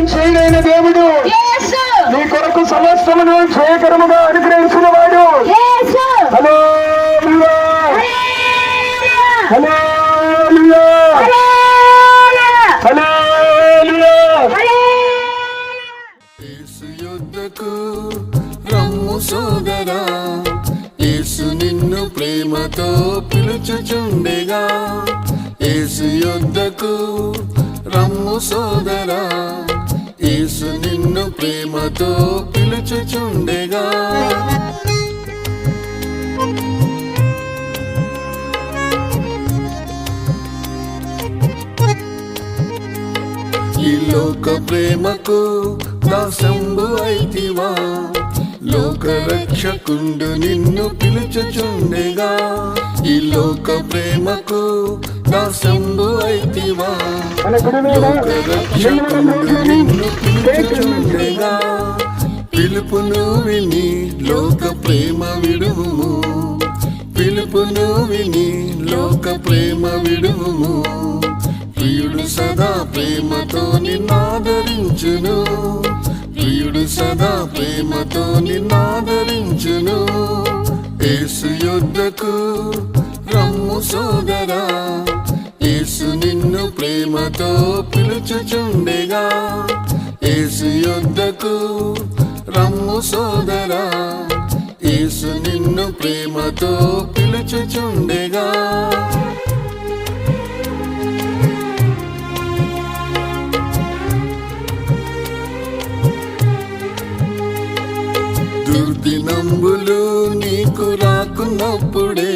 సహాయం చేయలేని దేవుడు, నీ కొరకు సమస్తమును జయకరముగా అనుగ్రహించిన వాడు. హల్లెలూయా, హల్లెలూయా, హల్లెలూయా. యేసు యొద్దకు రమ్ము సోదరా, యేసు నిన్ను ప్రేమతో పిలుచుచుండెగా. యేసు యొద్దకు రమ్ము సోదరా, యేసు నిన్ను ప్రేమతో పిలుచుచుండెగా. ఈ లోక ప్రేమకు దాసంబు అయితివా, లోక రక్షకుండు నిన్ను పిలుచుచుండెగా. ఈ లోక ప్రేమకు దాసంబు అయితివా, లోక రక్షకుండు నిన్ను పిలుచుచుండెగా. పిలుపును విని లోక ప్రేమ విడువుము, పిలుపును విని లోక ప్రేమ విడువుము. ప్రియుడు సదా ప్రేమతో నిన్నాదరించును, ప్రియుడు సదా ప్రేమతో నిన్నాదరించును. యేసు యొద్దకు రమ్ము సోదరా, యేసు నిన్ను ప్రేమతో పిలుచుచుండెగా. యేసు యొద్దకు రమ్ము సోదరా, యేసు నిన్ను ప్రేమతో పిలుచుచుండెగా. దుర్దినంబులు నీకు రాకున్నప్పుడే